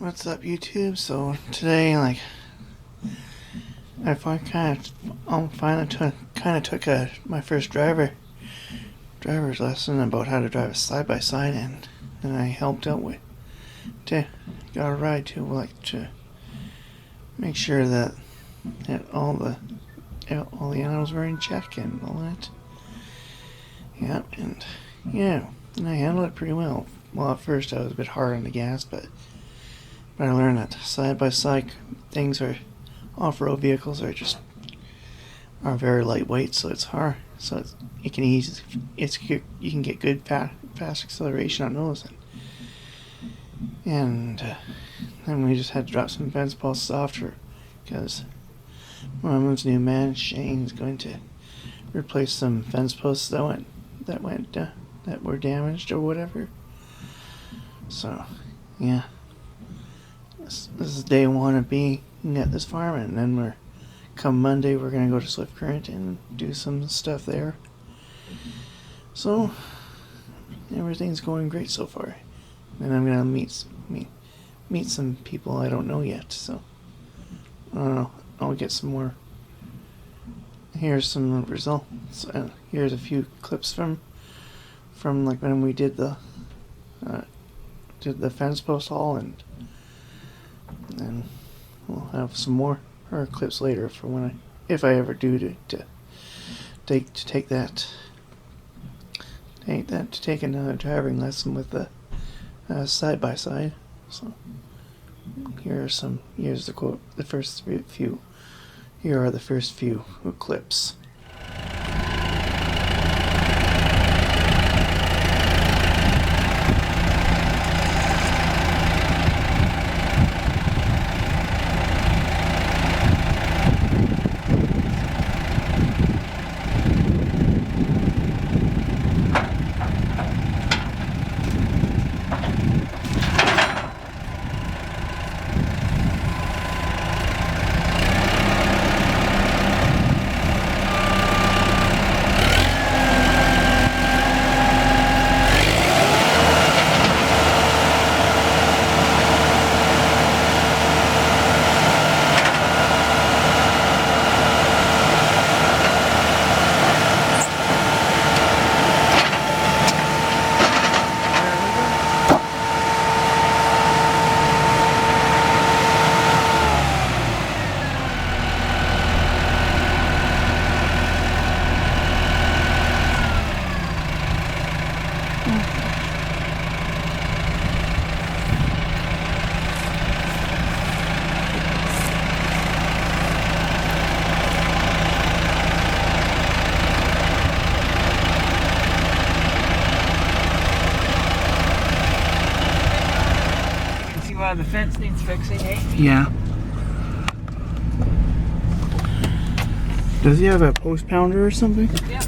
What's up, YouTube? So today, I finally took my first driver's lesson about how to drive a side by side, and I helped out got a ride to make sure that all the animals were in check and all that. And I handled it pretty well. Well, at first I was a bit hard on the gas, but I learned that side-by-side things off-road vehicles are very lightweight, so it's hard. So you can get good fast acceleration on those. And then we just had to drop some fence posts off because Mama's new man Shane's going to replace some fence posts that were damaged or whatever. So yeah. This is day one of being at this farm, and then come Monday we're gonna go to Swift Current and do some stuff there. So everything's going great so far, and I'm gonna meet some people I don't know yet. So I don't know. I'll get some more. Here's some results. Here's a few clips from like when we did the fence post haul, and we'll have some more clips later for if I ever do to take another driving lesson with the side by side. So here's the quote. Here are the first few clips. The fence needs fixing, eh? Yeah. Does he have a post pounder or something? Yeah.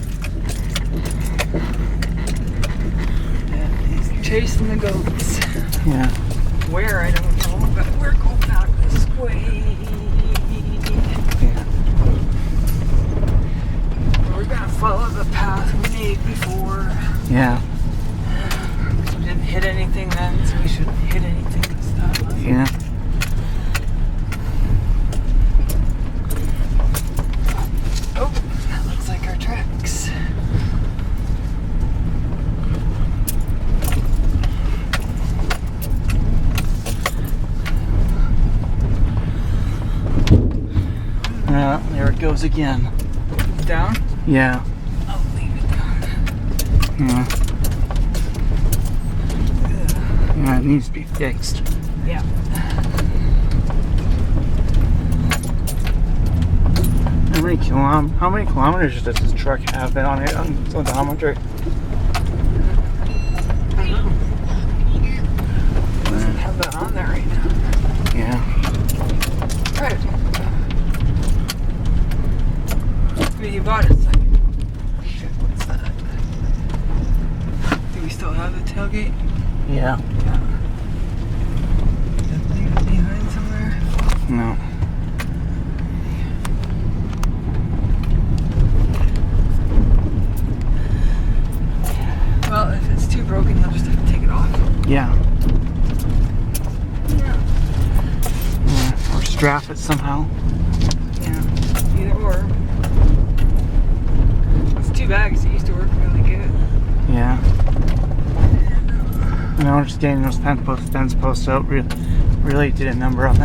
He's chasing the goats. Yeah. Where, I don't know, but we're going back this way. Yeah. We're gonna follow the path we made before. Yeah. We didn't hit anything then, so we shouldn't hit anything this time. Yeah. Oh, that looks like our tracks. Yeah, there it goes again. It's down? Yeah. I'll leave it down. Yeah. Yeah, it needs to be fixed. Yeah. How many kilometers does this truck have been on it on the odometer? Doesn't have that on there right now. Yeah. Right. But you bought it, like, shit, what's that? Do we still have the tailgate? Yeah. Yeah. Did I leave it behind somewhere? No. just draft it somehow. Yeah, either or. It's too bad because it used to work really good. Yeah. No, just getting those fence posts out really did a number on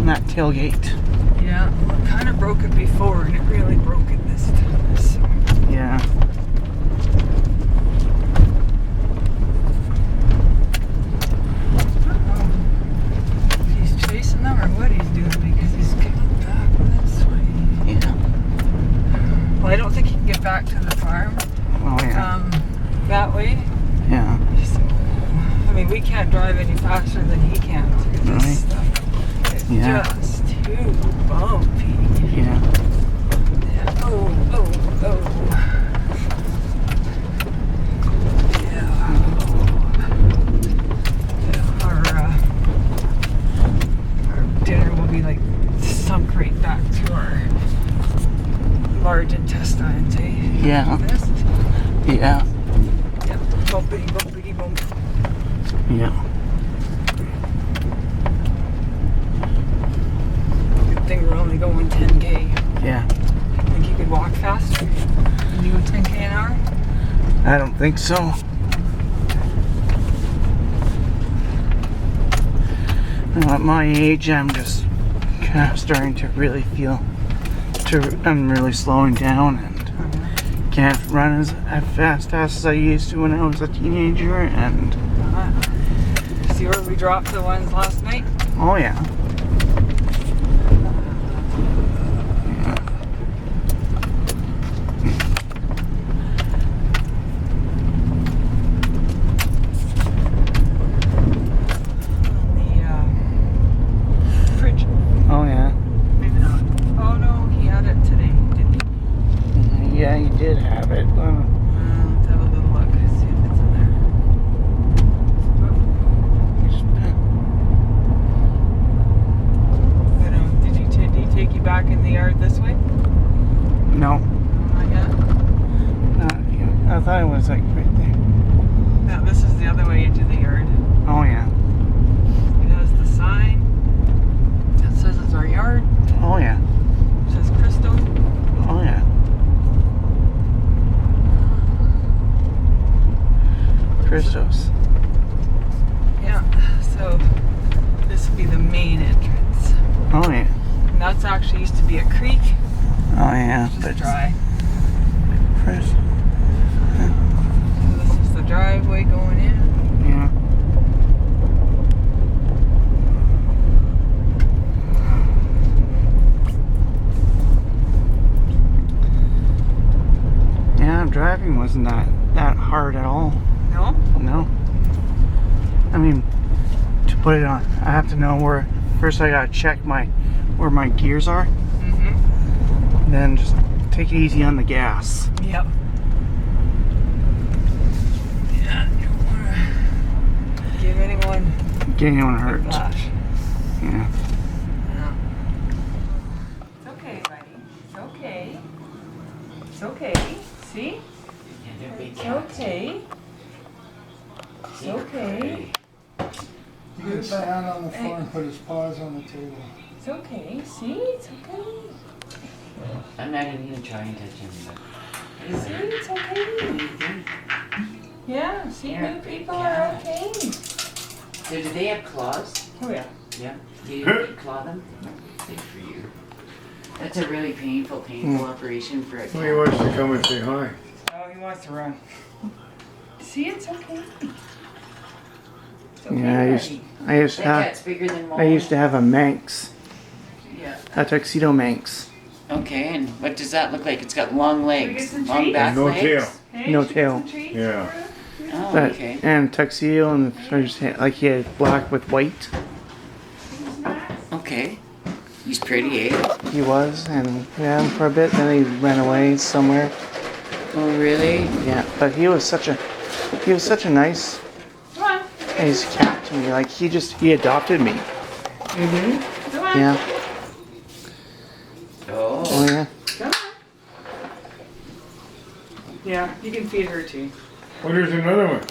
that tailgate. Yeah, well, it kind of broke it before, and it really broke it this time. So. Yeah. He's chasing them, or what he's doing, because he's coming back this way. Yeah. Well, I don't think he can get back to the farm. Oh yeah. That way. Yeah. So, I mean, we can't drive any faster than he can through this Right. stuff. It's Yeah. just too bumpy. Yeah. Yeah. Oh. Yeah. Our dinner will be like sunk right back to our large intestines, eh? Yeah. This? Yeah. Yeah. Bumpity bump. Yeah. Good thing we're only going 10K. Yeah. Think you could walk faster? Can you go 10K an hour? I don't think so. And at my age, I'm just kind of starting to really feel. I'm really slowing down and can't run as fast as I used to when I was a teenager. And See where we dropped the ones last night? oh yeah. The fridge. Oh yeah. Maybe not. Oh no, he had it today, didn't he? Yeah, you did have it. Let's have a little look, see if it's in there. I don't know, did he take you back in the yard this way? No. Not yet. I thought it was like right there. No, this is the other way into the yard. Oh yeah. It has the sign that says it's our yard. Oh yeah. It says Cristo. Oh yeah. Christos. Yeah, so this will be the main entrance. Oh yeah. And that's actually used to be a creek. Oh yeah. It's But dry. Chris. So this is the driveway going in. Yeah. Yeah, driving wasn't that hard at all. No? No. I mean, to put it on, I have to know where. First, I gotta check where my gears are. Mm-hmm. Then just take it easy on the gas. Yep. Yeah, you don't want to give anyone Get anyone a hurt. flash. Yeah. No. It's okay, buddy. It's okay. It's okay. See? It's okay. It's okay. You can stand on the floor and put his paws on the table. It's okay. See? It's okay. I'm not even gonna try and touch him, but See? It's okay. Yeah, see, Yeah. new people are okay. so do they have claws? Oh, yeah. Yeah. Do you claw them? Good for you. That's a really painful operation for a cat. He wants to come and say hi. Oh, he wants to run. See, it's okay. It's okay, Yeah, I used to That have. cat's bigger than Momo. I used to have a Manx, Yeah. a tuxedo Manx. Okay, and what does that look like? It's got long we get legs, some long treats? back No legs. tail. Hey, No should we tail. get some treats Yeah. for us? Oh, But okay. and tuxedo and so just like he had black with white. Okay. He's pretty, eh? He was, and we had him for a bit. Then he ran away somewhere. Oh, really? Yeah, but he was such a nice, Come on. nice cat to me. Like he adopted me. Come on. Yeah. Oh. Oh yeah. Come on. Yeah, you can feed her too. Oh, there's another one.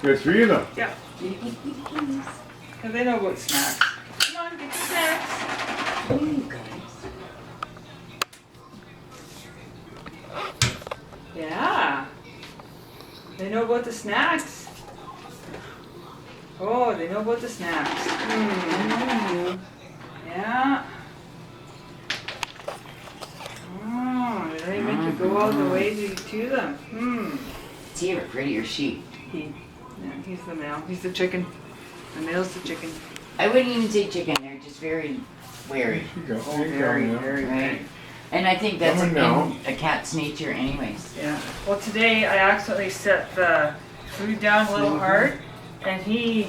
There's three of them. Yeah. Because they know about snacks. get the snacks. Hey, you guys. Yeah. They know about the snacks. Oh, they know about the snacks. Yeah. Oh, they make you go all the way to them. Is he a pretty or she? Yeah, he's the male. He's the chicken. The male's the chicken. I wouldn't even say chicken. They're just very wary, There you go. Oh, There you go, very, yeah. very, right? very. And I think that's Coming in now. a cat's nature, anyways. Yeah. Well, today I accidentally set the food down a little hard, and he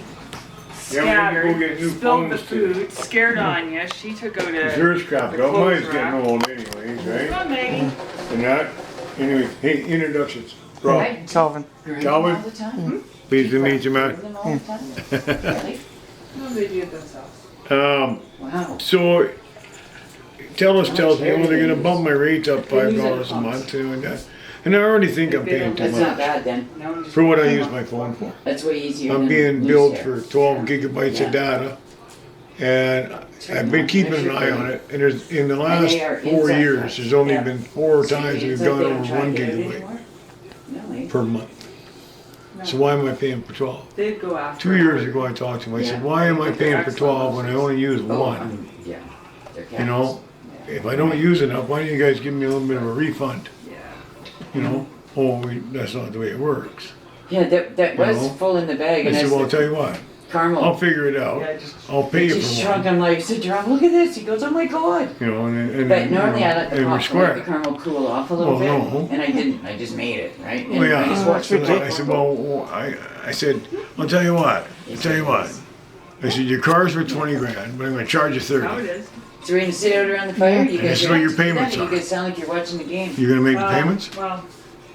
Yeah, we can go get scattered, new spilled the phones today. food, scared Anya. She took out a. Yours crapped the out. Mine's clothes getting rack. old anyways, Come right? on, Maggie. And that, anyway, hey, introductions. Rob, Right? Calvin. Groom Calvin? all the time? pleased to meet you, man. Groom them all the time? Really? No, they do it themselves. Wow. So, Telus tells me, oh, they're gonna bump my rates up $5 a month and that. And I already think I'm paying too That's not much bad then. No, just for what I use my phone for. That's way easier I'm than being loose billed hair. for 12 gigabytes of data. And I've been keeping an eye on it, and there's, in the last they are 4 inside years, cuts. there's only Yeah. been 4 See, times we've it's like gone they don't over try 1 to get it gigabyte anymore. No, eh? per month. No. So why am I paying for 12? They'd go after. 2 years ago, I talked to him, I said, why am I paying for 12 when I only use Oh, one? yeah. They're You know, if I don't use enough, why don't you guys give me a little bit of a refund? Yeah. You know, that's not the way it works. Yeah, that was know? full in the bag, I and said, that's well, I'll the tell you what, caramel. I'll figure it out. Yeah, just. I'll pay you Just for shrunk. one. I'm like, so John, look at this. He goes, oh my god. You know, and But normally I let the and we're let the square. caramel cool off a little Well, bit, no. and I didn't. I just made it right. And Well, yeah. I just watched So the I said, well, I said, I'll tell you what. I said, your car's worth 20 grand, but I'm gonna charge you How 30. it is. So we're gonna sit out around the fire. You And this guys is what your do that, payments You are. guys sound like you're watching the game. You're gonna make the payments? Well,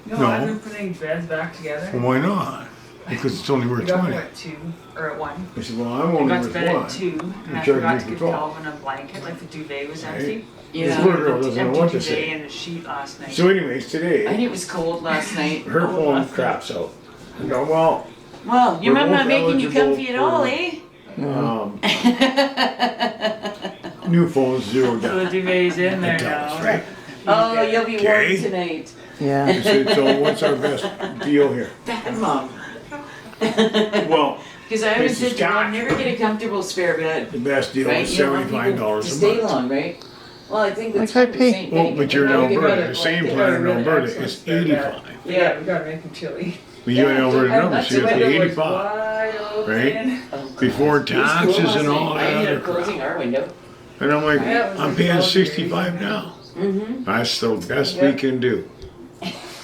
no, No. I've been putting beds back together. Well, why not? Because it's only We worth got 20. to at 2 or at 1. I said, well, I'm We only got to worth bed at one. 2, and I charge forgot me to for give 12. Calvin a blanket, like the duvet was empty. This Yeah. poor girl doesn't know Empty what to duvet say. and a sheet last night. So anyways, And today, it was cold last night. her phone craps out. I go, well, Well, your We're mom both not making you eligible comfy at all, for- eh? new phone's zero So down. the duvet's in there Tell us, now. right? Oh, you'll be warm Okay. tonight. Yeah. I said, so what's our best deal here? Bad mom. Well, Because I always Mrs. said to Scott. mom, never get a comfortable spare bed. the best deal Right? is You don't want people $75 to a stay month. long, right? Well, I think that's Like I kind of pay- the same Well, thing. but you're in You can Alberta, get the a same blanket. plan in really Alberta excellent is spare bed. 85. Yeah, we gotta make them chilly. But you in Alberta And numbers, that's so you the have to window pay was 85. Wide open. Right? Oh, God. Before It was cool taxes last and all night. I that ended other up crap. closing our window. And I'm like, Yeah, it was I'm like paying $12 $65 now. Mm-hmm. That's the best Yeah. we can do.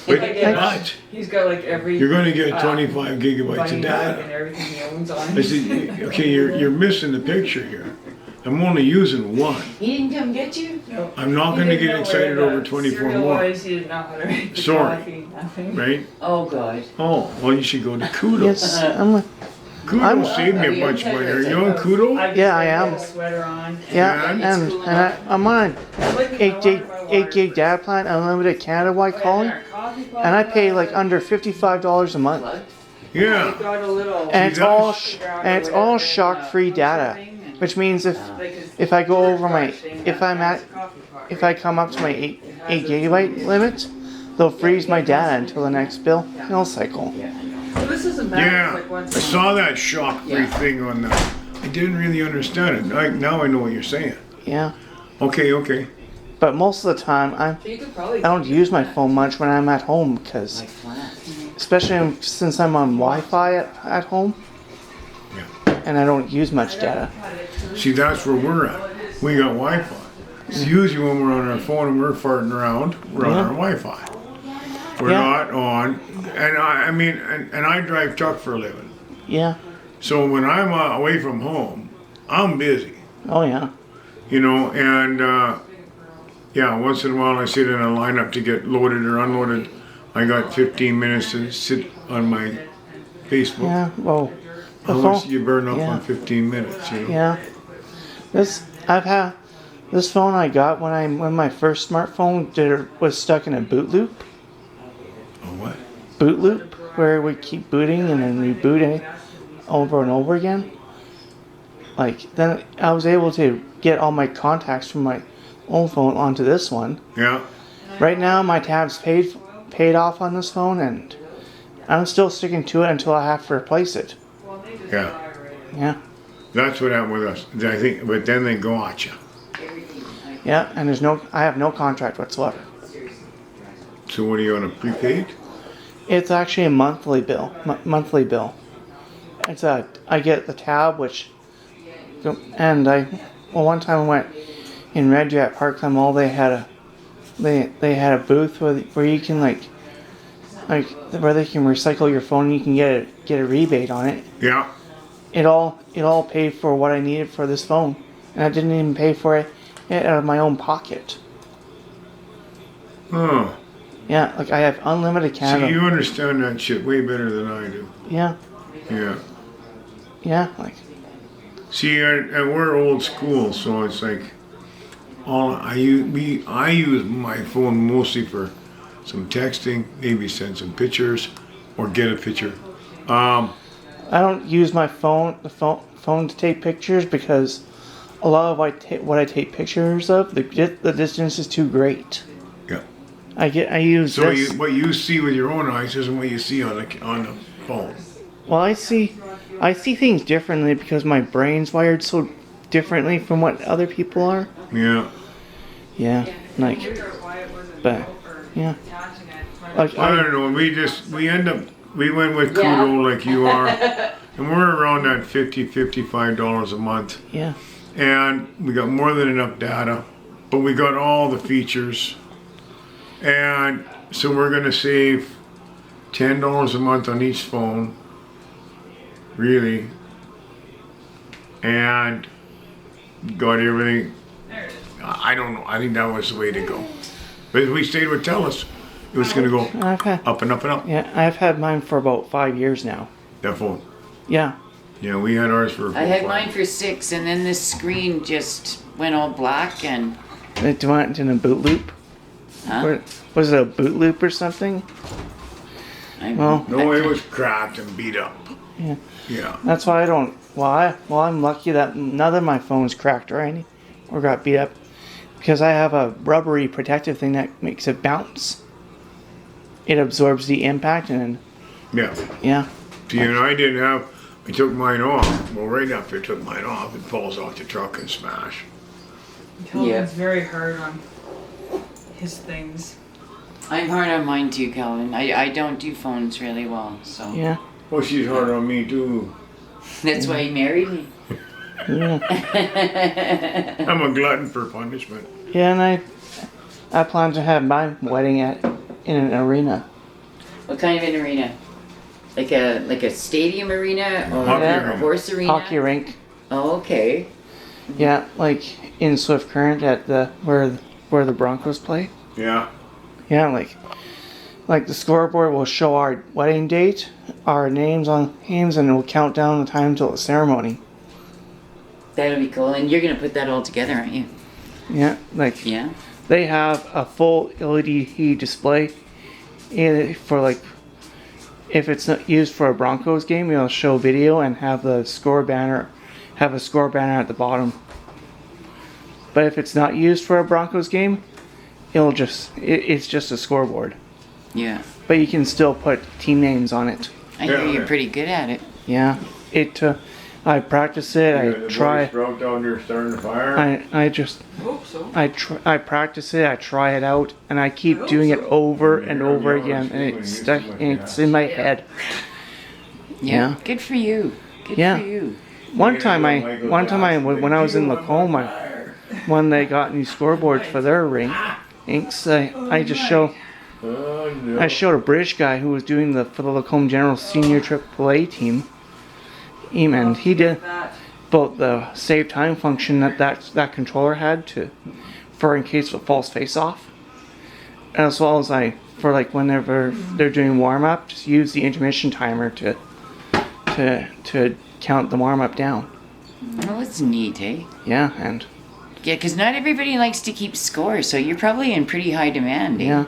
But, but He's got like every. you're gonna get 25 gigabytes bunny of bag data. and everything he owns on. I said, okay, you're missing the picture here. I'm only using one. He didn't come get you? No. I'm not He gonna didn't get know excited where over the 24 cereal more, was, He didn't know how to make the Sorry. coffee, nothing. right? Oh, God. Oh, well, you should go to Kudo. Yes. I'm. Kudo I'm- saved me Are a you bunch of money. Are you inside? on Kudo? I just Yeah, like I am. got a sweater on. Yeah, Yeah, it's cooling I'm on It's like if I 8 gig wanted my water 8 gig first. data plan, unlimited Canada-wide Oh, yeah, calling, there, coffee pot, and I pay like under $55 a month, Plugged? Yeah. They got a little. and it's See, all that's- shock-free data, which means if I go over my if I come up to my 8 gigabyte limit, they'll freeze my data until the next bill cycle. Yeah, I know. So this isn't bad. Yeah. It's like once I a saw month. that shock-free Yeah. thing on the, I didn't really understand it. Now I know what you're saying. Yeah, Okay. but most of the time So you could probably. I don't use my phone much when I'm at home because, Like flat. especially since I'm on Wi-Fi at home, and I don't use much data. See, that's where we're at. We got Wi-Fi. So usually when we're on our phone and we're farting around, we're on Yeah. our Wi-Fi. We're Yeah. not on, and I mean, and I drive truck for a living. Yeah. So when I'm away from home, I'm busy, Oh yeah. you know, and yeah, once in a while I sit in a lineup to get loaded or unloaded. I got 15 minutes to sit on my Facebook. Yeah. Well, the How much phone. do you burn up Yeah. on 15 minutes, you know? Yeah. This phone I got when my first smartphone was stuck in a boot loop. Oh, what? Boot loop where we keep booting and then reboot it over and over again. like then I was able to get all my contacts from my old phone onto this one. Yeah. Right now, my tab's paid off on this phone, and I'm still sticking to it until I have to replace it. Yeah. Yeah, That's what happened with us. I think, but then they go at you. yeah, and I have no contract whatsoever. So what are you on a prepaid? It's actually a monthly bill. Monthly bill. I get the tab, and one time I went in Reggie at Parkland Mall. They had a booth where you can like where they can recycle your phone. And you can get a rebate on it. Yeah. It all paid for what I needed for this phone, and I didn't even pay for it out of my own pocket. Oh. Yeah, like I have unlimited Canada. See, you understand that shit way better than I do. Yeah, Yeah. like See, and we're old school, so it's like I use my phone mostly for some texting, maybe send some pictures, or get a picture. I don't use my phone to take pictures because a lot of what I take pictures of, the distance is too great. Yeah. I use So this. what you see with your own eyes isn't what you see on the phone. Well, I see things differently because my brain's wired so differently from what other people are. Yeah. Yeah, like, but yeah, like I don't know. We went with Kudo like you are, and we're around that $55 a month. Yeah, And we got more than enough data, but we got all the features. And so we're gonna save $10 a month on each phone, really. And got everything. I don't know. I think that was the way to go. But if we stayed with TELUS, it was gonna go up and up and up. Yeah, I've had mine for about 5 years now. That phone. Yeah, Yeah, we had ours for. I had mine for 6, and then the screen just went all black and. it went in a boot loop. Huh? Was it a boot loop or something? Well, No, it was cracked and beat up. Yeah. Yeah. That's why I don't. I'm lucky that none of my phones cracked or got beat up, because I have a rubbery protective thing that makes it bounce. It absorbs the impact and Yeah. yeah. See, and I took mine off. Well, right after I took mine off, it falls off the truck and smash. Calvin's very hard on his things. I'm hard on mine too, Calvin. I don't do phones really well, so. Yeah. Well, she's hard on me too. That's why he married me. Yeah. I'm a glutton for punishment. Yeah, and I plan to have my wedding in an arena. What kind of an arena? Like a stadium arena or Hockey a arena. horse arena? Hockey rink. Oh, okay. Yeah, like in Swift Current at where the Broncos play. Yeah. Yeah, like the scoreboard will show our wedding date, our names, and it will count down the time till the ceremony. That'll be cool. And you're gonna put that all together, aren't you? Yeah, like Yeah. they have a full LED display for like, if it's not used for a Broncos game, it'll show video and have a score banner at the bottom. But if it's not used for a Broncos game, it's just a scoreboard. Yeah. But you can still put team names on it. I hear Yeah, you're yeah. pretty good at it. Yeah, I practice it. I try. Broke down there starting the fire. Hope so. I practice it. I try it out, and I keep doing it over and over again, and it's in my head. Yeah. Good for you. Good Yeah. for you. One time when I was in Lacombe, when they got new scoreboards for their rinks, I showed a British guy who was doing for the Lacombe General Senior AAA team, and he did both the save time function that controller had for in case of a false face off, as well as for like whenever they're doing warm up, just use the intermission timer to count the warm up down. Well, that's neat, eh? Yeah, and Yeah, because not everybody likes to keep score, so you're probably in pretty high demand, eh? yeah.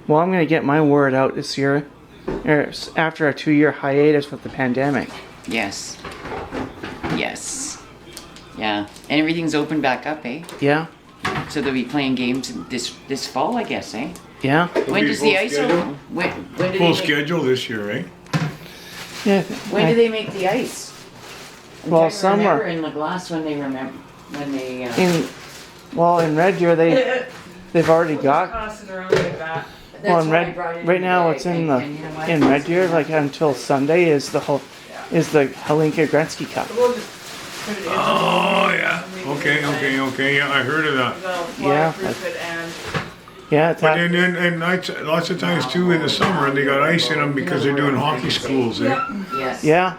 Well, I'm gonna get my word out this year, after a 2-year hiatus with the pandemic. Yes. Yes. Yeah, and everything's open back up, eh? Yeah, So they'll be playing games this fall, I guess, eh? yeah, When be does the full ice schedule? open? When do Full they make, schedule this year, right? yeah. when do they make the ice? I'm Well, trying to some remember are- in LaGlace when they In Red Deer they've already got. Toss it around like that. That's Well, in why I Red brought it right in now today, it's in the and you know what? in Red Deer like until Sunday is the Helinka Gretzky Cup. We'll just put it in. Oh, yeah. Okay. Yeah, I heard of that. They'll Yeah, waterproof it and Yeah, it's But and lots of times too in the summer they got ice in them because they're doing hockey schools. Eh? Yes. yeah.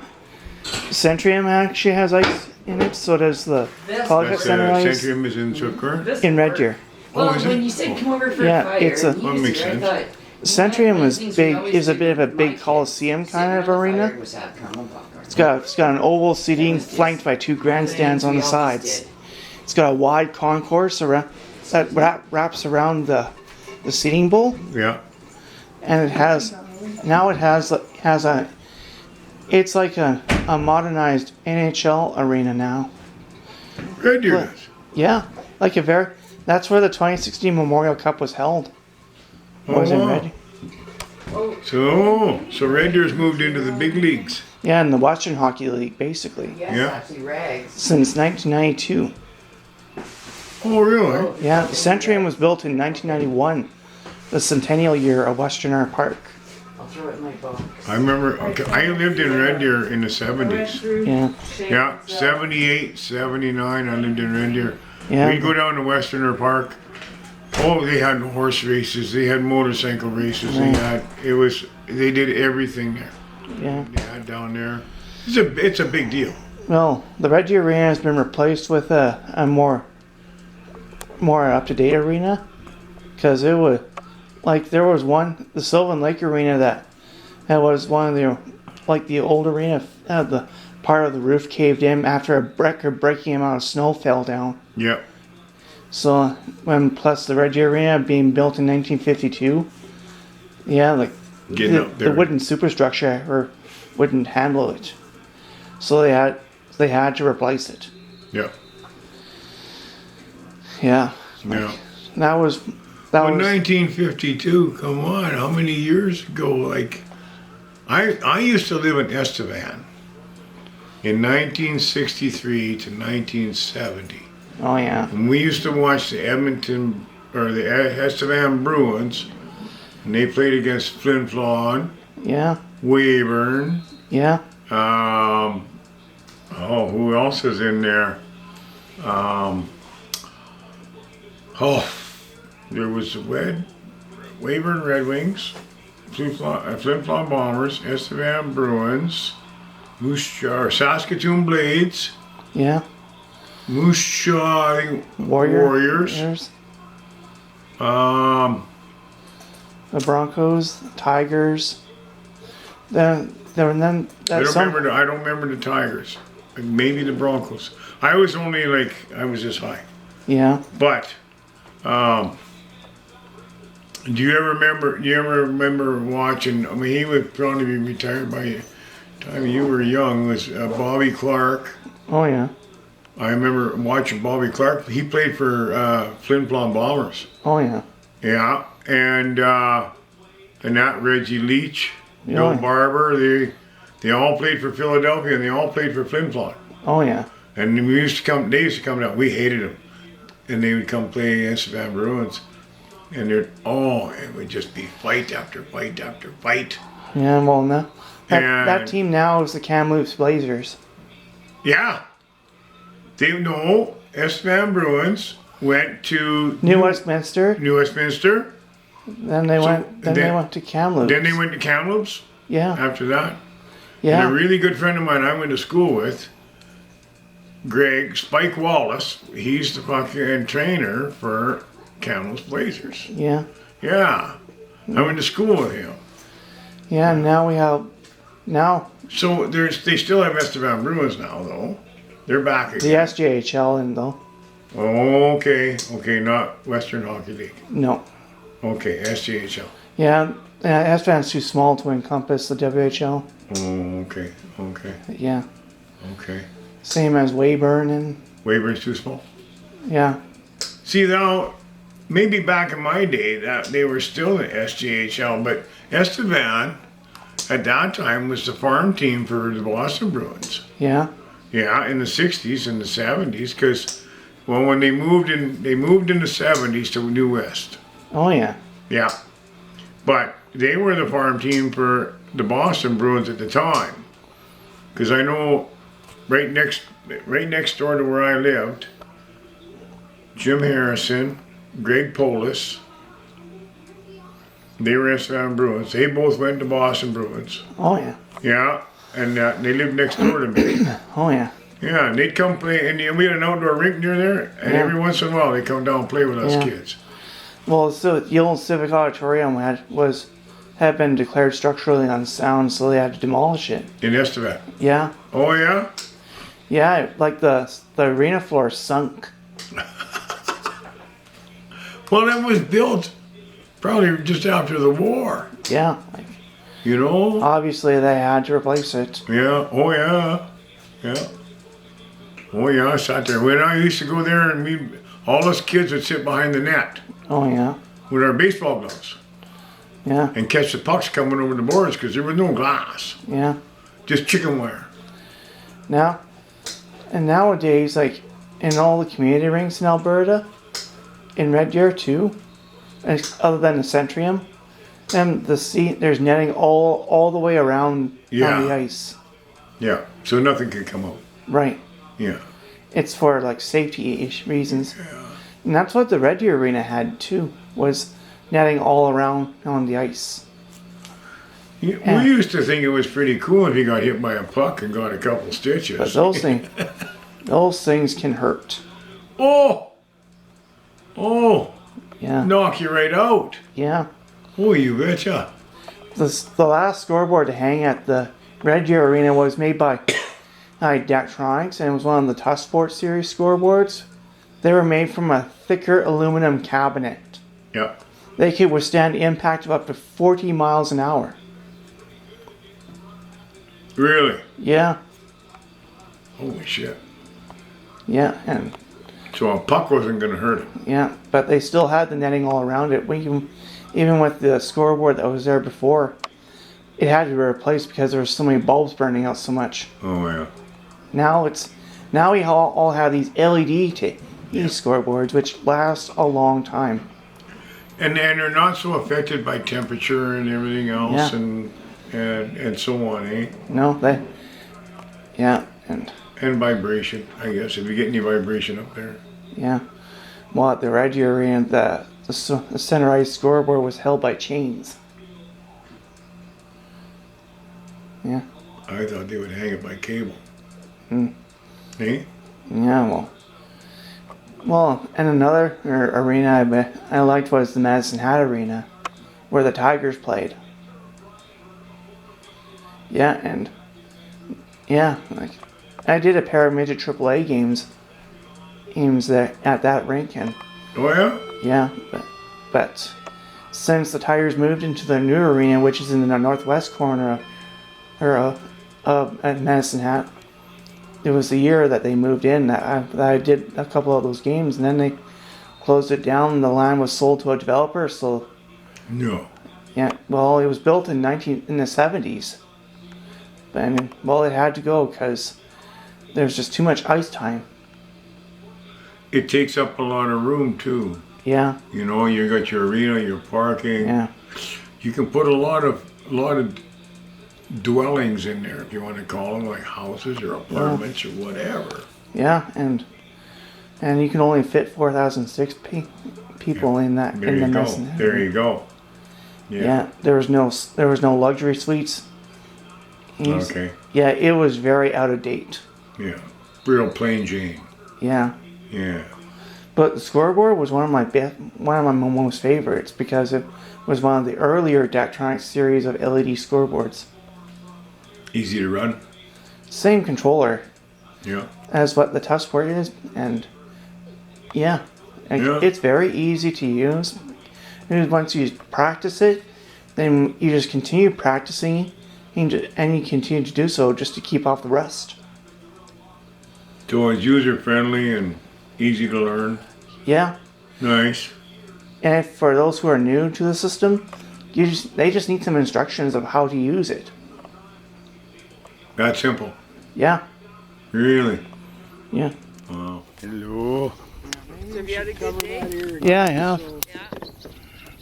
Centrium actually has ice in it, so does the Collicutt That's Center ice Centrium is in Sukkar. this in Red Deer. Well, Oh, is when it? you said come over for Yeah, a fire, it's a- and That you makes said, I sense. thought, Centrium is things we big always is a did bit of a with my big kids, Coliseum sitting kind of around the arena. fire was have caramel popcorn. It's got an oval seating flanked by two grandstands on the sides. It's got a wide concourse around that wraps around the seating bowl, Yeah. and it has a it's like a modernized NHL arena now. Red Deer What? does. Yeah, like that's where the 2016 Memorial Cup was held. Oh, Was in wow. Red. So Red Deer's moved into the big leagues. Yeah, in the Western Hockey League basically Yes, Yeah. actually, rags. since 1992. Oh, really? Yeah, the Centrium was built in 1991, the centennial year of Westerner Park. I'll throw it in my box. I remember. I lived in Red Deer in the '70s. Yeah, Yeah, 78, 79. I lived in Red Deer. yeah, We'd go down to Westerner Park. Oh, they had horse races. They had motorcycle races. Right. They did everything there. yeah. They had down there. It's a big deal. Well, the Red Deer Arena has been replaced with a more up-to-date arena, because it was like there was the Sylvan Lake Arena that was one of the old arena. The part of the roof caved in after a breaking amount of snow fell down. Yep. So plus the Red Deer Arena being built in 1952, yeah, like Getting up there. the wooden superstructure wouldn't handle it, so they had to replace it. Yep. Yeah, Yeah. that was Well, 1952. Come on, how many years ago? Like, I used to live in Estevan in 1963 to 1970. oh yeah, And we used to watch the Estevan Bruins, and they played against Flin Flon, yeah, Weyburn. yeah, Who else is in there? There was the Weyburn Red Wings, Flin Flon Bombers, Estevan Bruins, Saskatoon Blades, yeah. Moose Jaw Warriors. The Broncos, the Tigers. Then I don't remember the Tigers. Maybe the Broncos. I was this high. Yeah, But do you ever remember watching? I mean, he would probably be retired by the time you were young. Was Bobby Clark? oh yeah, I remember watching Bobby Clark. He played for Flin Flon Bombers. oh yeah, Yeah, and that Reggie Leach, Joe Yeah. Barber. They all played for Philadelphia, and they all played for Flin Flon. oh yeah, And they used to come down. We hated them, and they would come play against the Van Bruins, and it would just be fight after fight after fight. yeah. Well, no, that And- team now is the Kamloops Blazers. Yeah, Van Bruins went to New Westminster. New Westminster. Then they went. Then they then- went to Kamloops. Then they went to Kamloops Yeah, after that. yeah. And a really good friend of mine I went to school with, Greg Spike Wallace. He's the fucking trainer for Kamloops Blazers. Yeah, Yeah, I went to school with him. yeah. Now we have, So they still have Estevan Bruins now, though. They're back the again. SJHL in though. Okay, not Western Hockey League. No, Okay, SJHL. yeah. Estevan's too small to encompass the WHL. Oh, okay. Yeah, Okay. same as Weyburn and Weyburn too small. Yeah. See now, maybe back in my day that they were still in SJHL, but Estevan at that time was the farm team for the Boston Bruins. Yeah. Yeah, in the '60s and the '70s, because well, when they moved in the '70s to New West. Oh yeah. Yeah, but they were the farm team for the Boston Bruins at the time, because I know right next door to where I lived, Jim Harrison, Greg Polis, they were Estevan Bruins. They both went to Boston Bruins. Oh yeah. Yeah, and they lived next door to me. Oh yeah. Yeah, and they'd come play, and we had an outdoor rink near there, and Yeah. every once in a while they'd come down and play with us Yeah. kids. Well, so the old Civic Auditorium had been declared structurally unsound, so they had to demolish it. In Estevan. Yeah. Oh yeah? Yeah, like the arena floor sunk. Well, that was built probably just after the war, Yeah. Like you know? obviously they had to replace it. Yeah, oh yeah. Yeah. Oh yeah, I sat there. When I used to go there and all us kids would sit behind the net Oh yeah. with our baseball gloves Yeah. and catch the pucks coming over the boards because there was no glass, Yeah. just chicken wire. Nowadays, like in all the community rinks in Alberta, in Red Deer too, and other than the Centrium, and there's netting all the way around Yeah. on the ice. Yeah, so nothing could come out. Right. Yeah. It's for like safety reasons. And that's what the Red Deer Arena had too, was netting all around on the ice. Yeah, Yeah. we used to think it was pretty cool if you got hit by a puck and got a couple stitches. But those things can hurt. Oh! Oh! Yeah. Knock you right out. Yeah. Oh, you betcha. The last scoreboard to hang at the Red Deer Arena was made by Daktronics, and it was one of the Tough Sports Series scoreboards. They were made from a thicker aluminum cabinet. Yeah. They could withstand impact of up to 40 miles an hour. Really? Yeah. Holy shit. Yeah, and So a puck wasn't going to hurt it. yeah, but they still had the netting all around it. Even with the scoreboard that was there before, it had to be replaced because there were so many bulbs burning out so much. Oh, yeah. Now we all have these LED scoreboards which last a long time. And they're not so affected by temperature and everything else Yeah. and so on, eh? No, and And vibration, I guess, if you get any vibration up there. yeah. Well, at the Red Deer Arena, the center ice scoreboard was held by chains. Yeah. I thought they would hang it by cable. Hmm. Eh? Yeah, well, and another arena I liked was the Madison Hat Arena, where the Tigers played. Yeah, and like I did a pair of midget AAA games there at that rink, and Oh, yeah? yeah, but since the Tigers moved into the new arena, which is in the northwest corner of at Madison Hat, it was the year that they moved in that I did a couple of those games, and then they closed it down. And the land was sold to a developer. So No. yeah, well, it was built in the 70s, and well, it had to go because there's just too much ice time. It takes up a lot of room, too. Yeah, You know, you got your arena, your parking. yeah, You can put a lot of dwellings in there, if you want to call them, like houses or apartments or whatever. yeah, and you can only fit 4,006 people in that There in the you go. Madison Hat. There you go. Yeah, there was no luxury suites. Okay. Yeah, it was very out of date. Yeah. Real plain Jane. Yeah. Yeah. But the scoreboard was one of my most favorites because it was one of the earlier Daktronics series of LED scoreboards. Easy to run. Same controller Yeah. as what the Tough Sport is, and yeah, Yeah. it's very easy to use. And once you practice it, then you just continue practicing, and you continue to do so just to keep off the rust. So it's user friendly and easy to learn. Yeah. Nice. And for those who are new to the system, they just need some instructions of how to use it. That simple. Yeah. Really. Yeah. Wow. Hello. So have you had a good day? Yeah, I have. Yeah.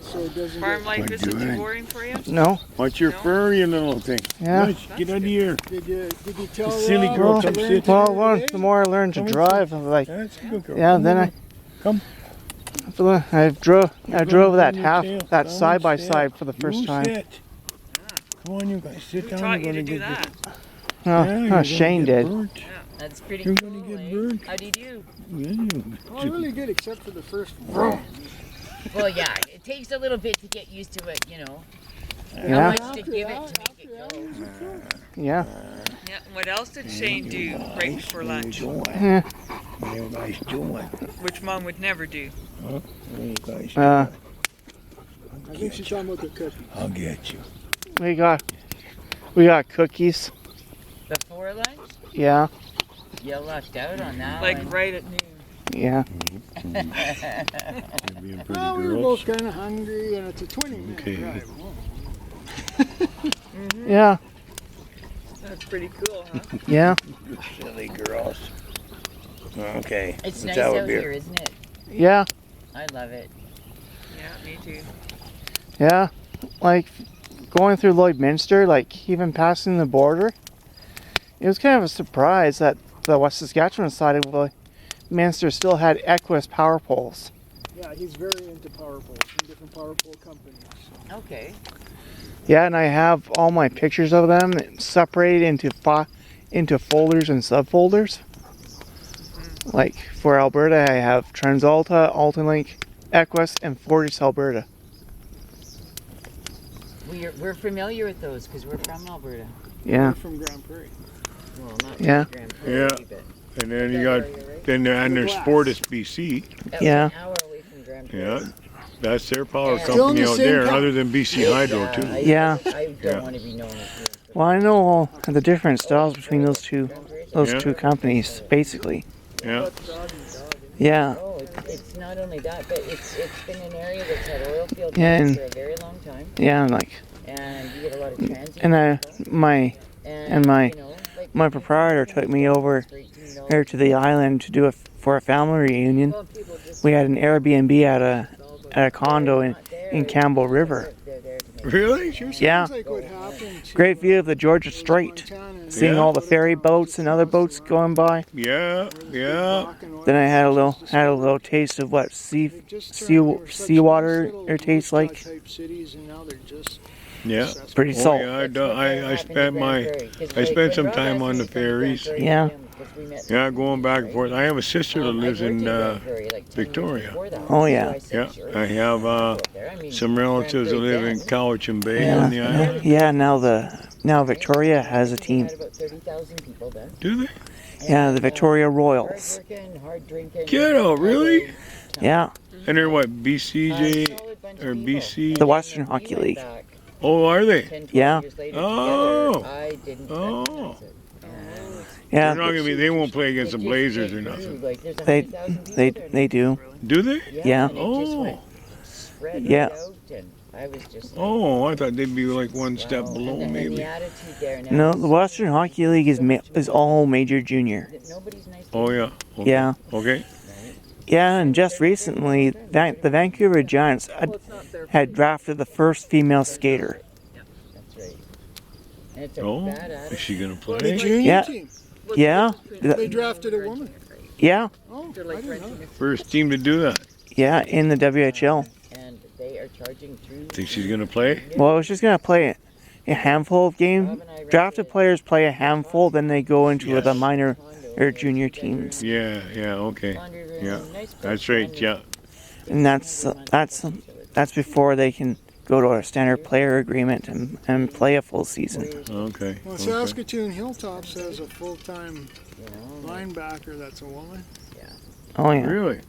So it doesn't Farm life What isn't too doing? boring for you? No. What's your No? fur, you little thing? Yeah. Nice. Get out of here. Did you tell Silly Rob girl, what you come learned sit. today? The more I learn to drive, I'm like, That's a good girl. yeah. Then Come. I drove that on your half tail. that Come side by sit. side for the first You time. sit. Come on, you guys. Sit Who down. taught You're you to gonna do get that? Oh, Shane did. burnt. That's pretty You're cool. gonna get eh? burnt. How do you do? Yeah, you- Oh, really good, except for the first one. Well, yeah, it takes a little bit to get used to it, you know. How Yeah. much to give it to make it go. Yeah. Yeah. What else did Shane do right before lunch? Yeah. What are you guys doing? Which Mom would never do. What are you guys Uh, I think she's talking about the cookie. I'll get you. we got cookies. Before lunch, Yeah. you lucked out on that Like one. right at noon. Yeah. You're being pretty Well, we were girls. both kind of hungry, and it's a 20-minute Okay. drive. Yeah. That's pretty cool, huh? Yeah. Silly girls. Okay. It's let's nice have a out beer. here, isn't it? Yeah. I love it. Yeah, me too. Yeah. Like going through Lloydminster, like even passing the border, it was kind of a surprise that the West Saskatchewan side of Lloydminster still had Equus power poles. Yeah, he's very into power poles and different power pole companies. Okay. Yeah, and I have all my pictures of them separated into folders and subfolders. Like for Alberta, I have TransAlta, Altalink, Equus, and Fortis Alberta. We're familiar with those because we're from Alberta. Yeah. We're from Grand Prairie. Well, not Yeah. Grand Yeah. Prairie, but And then you got, then there's Glass. Fortis BC. that Yeah. was an hour away from Grand Prairie. Yeah. That's their power Yeah. Still in company the out same there, company. other than BC Hydro Yeah, too. Yeah. I don't Yeah. want to be known as Well, I know all the different styles between those two Yeah. companies, basically. Yeah. Yeah. Oh, it's not only that, but it's been an area that's had oil field Yeah, mines and- for a very long time, Yeah, and like, and you get a lot of transient and people, my and my- you know, like, my proprietor took me over straight to know- here to the island to do for a family reunion. Well, people just We had an Airbnb at a condo in Campbell River. they're there to make Really? Sure sounds Yeah. like what happened to, Great view of the Georgia Strait. Montana and Seeing Yeah. all the ferry boats and other boats going by. Yeah. Yeah. Then I had a little taste of what seawater it tastes like. Type cities, and now they're just Yeah. Pretty Oh, salt. yeah, That's what I happened spent to my, Grand Prairie, 'cause I like, spent when some Rob time asked on me the to come to Grand ferries. Prairie Yeah. with him, 'cause we met Yeah, going back and forth. I have a sister that I lives worked in Grand Prairie, like 10 years Victoria. before that, Oh, so yeah. I said, Yeah, sure, I have go up there. I mean, some relatives that Grand Prairie live in then, Cowichan Bay Yeah. on the island. Yeah, now Victoria has a we team. had about 30,000 people then. Do they? Yeah, the And, Victoria Royals. Hard working, hard drinking. Get out, really? Yeah. And they're what, BCJ? Solid bunch or of people. BC? And The then Western when Hockey we went League. back 10, Oh, are they? 12 Yeah. years later Oh. together, I didn't Oh. recognize it. And Yeah, They're not gonna be. They won't play against the it just Blazers or grew, nothing. like, there's they 100,000 people they there they do. Do they? Yeah. and it just went Oh. spread Yeah. right out, and I was just like, Oh, I thought they'd be like one step wow. below, And the maybe. attitude there now No, is the Western Hockey League is all major junior. that nobody's nice to Oh you, yeah. Okay. Yeah. Okay. Yeah, and just recently, the Vancouver Giants had drafted the first female skater. That's right. And it's a Oh, bad is attitude. she gonna the play? junior Yeah. team. Yeah, They drafted a woman. yeah, Oh, They're I like didn't know. renting First team to do that. yeah, in the WHL. And they are charging through. Think she's gonna play? Well, I was just gonna play a handful of games. Drafted players play a handful, then they go into the minor or junior teams, Yeah. Yeah. Okay. Laundry room, Yeah. nice That's place, right. laundry Yeah. room. and that's before they can go to a standard player agreement and play a full season. Okay. Well, Okay. Saskatoon Hilltops has a full-time You know, linebacker that's a woman. Oh yeah, Really?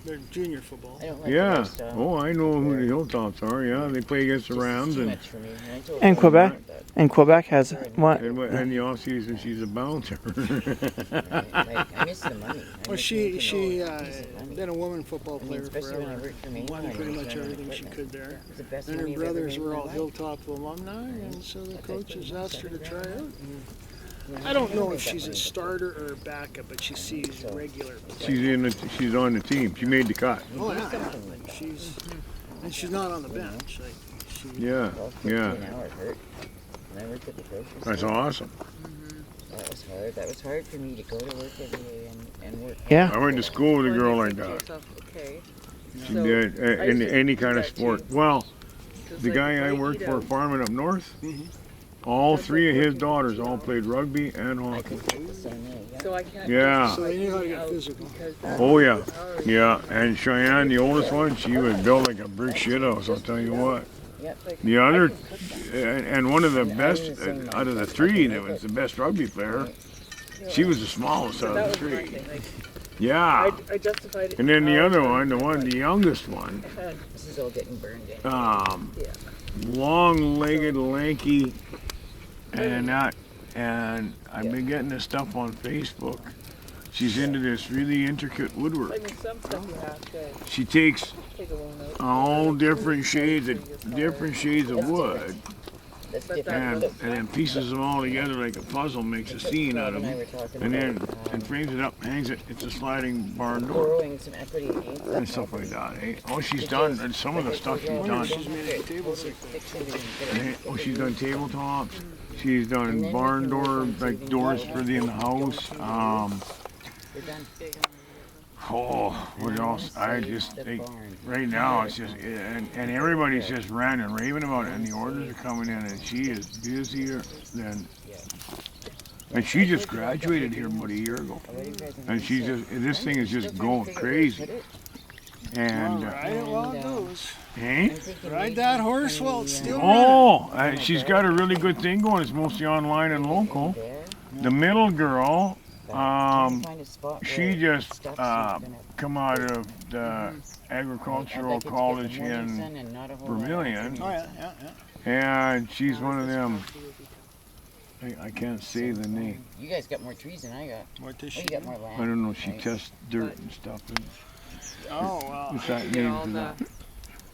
They're junior football. I don't like the Yeah. lifestyle. Oh, I know who the Hilltops are. Yeah, they play against the Just Rams too and much for me. I told And her Quebec? about that. And Quebec has what? in the off season she's a bouncer. Like, I miss the money. I Well, miss she making she a piece of money. been a woman football I mean, player especially when I forever. worked for Maine Won Line, pretty I was much running everything she equipment. could there. It was the best And her money I've ever brothers made in were my all life. Hilltop alumni, and so the That's like coaches asked her to try out. You know, I don't know made if that she's a money before. starter or a backup, but she sees So- regular. She's on the team. She made the cut. You Oh do yeah, something like that. and she's not on the bench. Like she, Yeah, 12, yeah. 15 hours hurt. And I worked at the grocery store. That's awesome. That was hard. That was hard for me to go to work every day and work. Yeah. I went to school with a girl like that. Okay. She So, did I used to any do kind of that sport. too. Well, 'Cause, the like, guy if I eat worked for out- farming up north, all three of his daughters all played rugby and I hockey. could take the same way. Yeah. So I can't. Yeah. so they knew how to get out physical. because Oh yeah, hours. yeah. And Cheyenne, the oldest one, she was built like a brick shit house. I'll tell you what. Yep. The other, and one of the best out of the three that was the best rugby player, she was the smallest out That of the was my three. thing. Like, Yeah. I justified it. And then the hours other for one, the youngest one, This is all getting burned in. Yeah. long-legged, lanky, and I've been getting this stuff on Facebook. She's into this really intricate I woodwork. mean, some stuff you have to She takes take a loan out. all different shades of wood That's But different. and then pieces them all together like a puzzle, makes a scene out of And I them, were talking and then about, and frames it up, hangs it. It's a sliding barn door borrowing some equity against and stuff like that. Eh? Oh, she's done, and some of the stuff she's done. She's made a table sick. Eh, oh, she's done tabletops. She's done barn door, like doors for in the house. We're done. Oh, what else? Right now it's just, and everybody's just ranting and raving about it, and the orders are coming in, and she is busier than. And she just graduated here about a year ago, and she's just, this thing is just going crazy. And, Ride it while it goes. eh? Ride that horse while it's still Oh, she's got a really good thing going. It's mostly online and local. The middle girl, she just come out of the agricultural college in Vermilion, Oh yeah, yeah, yeah. and she's one of them. I can't say the name. You guys got more trees than I got. What does Oh, she you got do? more I land. don't know. She tests dirt and stuff. Oh well. What's that Get name all for the. that?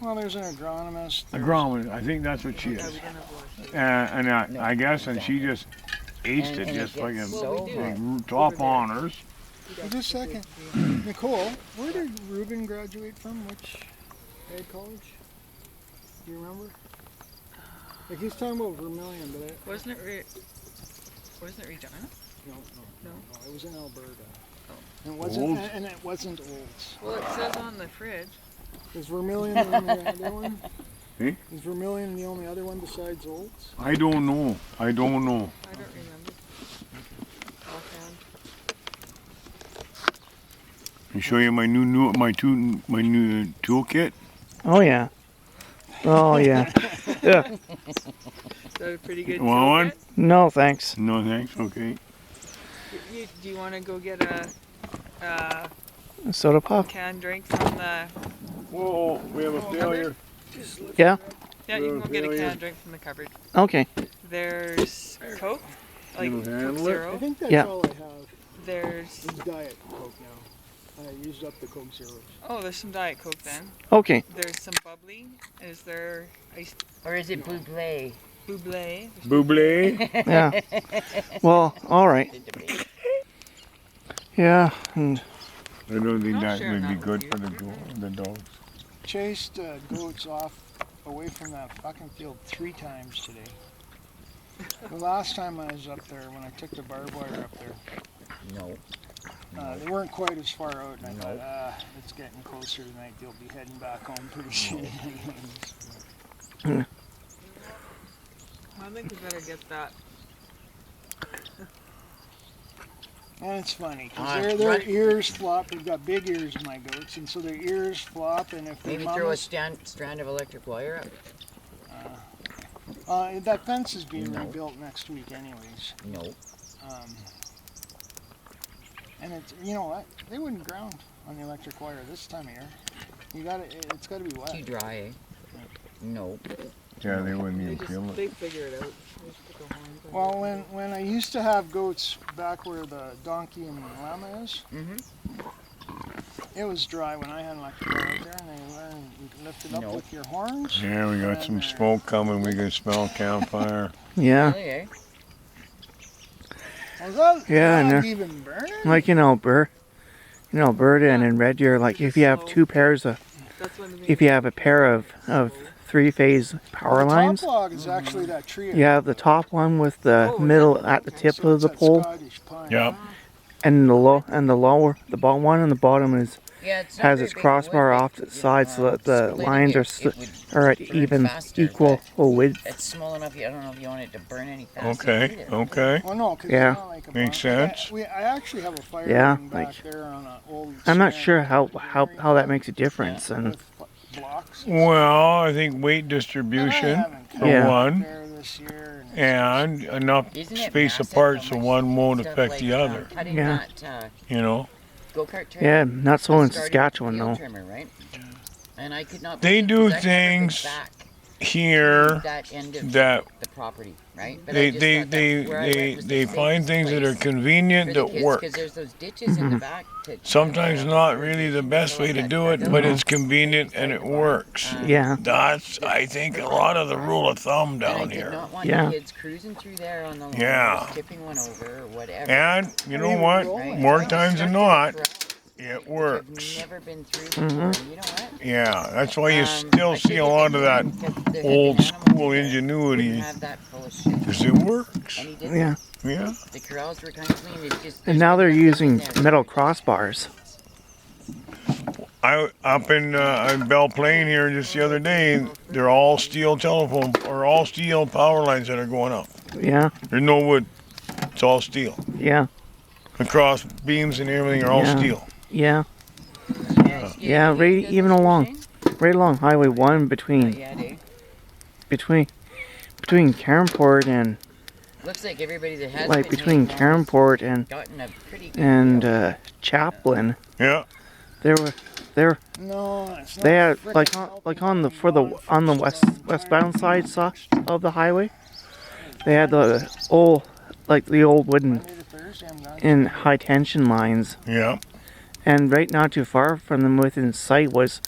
Well, there's an agronomist. Agronomist. I think that's what she Are is. we gonna voice? And I guess, and she just aced And it it just gets like a so like hot. top honors. Wait a second. Nicole, where did Ruben graduate from? Which ag college? Do you remember? Like he's talking about Vermilion, but Wasn't it Regina? no, it was in Alberta. And it Olds? wasn't, and it wasn't Olds. Well, it says on the fridge. Is Vermilion the only other one? Eh? Is Vermilion the only other one besides Olds? I don't know. I don't remember. Offhand. Can show you my new toolkit. Oh yeah. Oh yeah. Yeah. Is that a pretty good Want one? toolkit? No thanks. No thanks. Okay. Do you want to go get a Soda pop. canned drink from the? Whoa, we have a failure. Yeah. Yeah, you can go get a Yeah, yeah. canned drink from the cupboard. Okay. There's Coke, like You'll Coke handle it? I Zero. think that's Yeah. all I have. There's Is Diet Coke now. I used up the Coke Zeros. oh, there's some Diet Coke then. Okay. There's some bubbly. Is there iced Or is it buble? buble? Buble. Yeah. Well, all right. Yeah. And I don't think I'll that share would be that good with for you. the dogs. Chased goats off away from that fucking field 3 times today. The last time I was up there, when I took the barbed wire up there, No. they weren't quite as far out, and I No. thought, it's getting closer tonight. They'll be heading back home pretty soon. I think we better get that. And it's funny, Ah, because their right. ears flop. They've got big ears, my goats, and so their ears flop, and if Maybe their throw a mamas, strand of electric wire up. that fence is being No. rebuilt next week anyways. No. Um, And it's, you know what? They wouldn't ground on the electric wire this time of year. It's got to be Too wet. dry, eh? No. Yeah, they wouldn't even feel it. They figure it out. They just put the horns on. Well, when I used to have goats back where the donkey and llama is, it was dry when I had an electric wire out there, and they learned you can lift it up Nope. with your horns. Yeah, we got some smoke coming. We can smell campfire. Yeah, Really, eh? Was that Yeah, and not they're- even burning? like in Alberta and in Red Deer, like if you have two pairs of, That's when if you have a pair of three-phase power the lines, top log is actually that tree. you have the top one with the middle at the tip So of it's the that pole, Scottish pine. Yep. and the bottom one and the bottom is Yeah, it's not has very its big crossbar wood, off but, the you side know, so that the splitting lines it are at would even burn faster, equal but width. It's small enough. I don't know if you want it to burn any faster. Okay, either. okay. Well, no, 'cause Yeah. it's not like a Makes barn. sense. I actually have a fire Yeah, ring back like- there on an old. I'm not strand sure of how that makes a difference, and with blocks. Well, I think weight And I distribution haven't for cut Yeah. one, there this year, and enough Isn't it space massive apart how so much one won't stuff affect like, the other. Cutting Yeah. that You know, go-kart track. yeah, not so in started with Saskatchewan field though. Trimmer, right? And I could not. They believe, do 'cause I remember things back here that end of that the property, right? But they I just they thought they that's where I went they was the they find safest things that are place convenient for the that kids, work. 'cause there's those ditches in the back. Sometimes not really the best way to do it, but it's convenient and it works. Yeah, That's, I think, a lot of the rule of thumb And I down did here. not want Yeah. the kids cruising through there on the lawn, Yeah. or skipping one over or whatever. And you know Even what? rolling. More Right? times than Constructed not, corral, it which works. I've never been through before. And you know what? Yeah, that's why you I still should see a have lot of been that there, 'cause there had old been school animals there. ingenuity. Didn't have that full of shit. Because it works. And he didn't. yeah. Yeah. The corrals were kind of clean. It's just, And there's now they're nothing in using there. metal crossbars. I up in Belle Plaine here just the other day. They're all steel telephone or all steel power lines that are going up. Yeah, There's no wood. It's all steel. yeah, The cross beams and everything are all Yeah. steel. yeah. Yeah, Yeah, you right, did even this along. machine? Right along Highway 1 Oh, between yeah, dude. between Cairnport and Looks like everybody that has like been between hanging on has Cairnport and gotten a pretty good and deal. Chaplin. Yeah. There were No, it's not. they had frickin' like on the for the on the westbound side of the highway. They had the old wooden Monday to Thursday, I'm done. in high tension lines, Yeah. and right not too far from them within sight was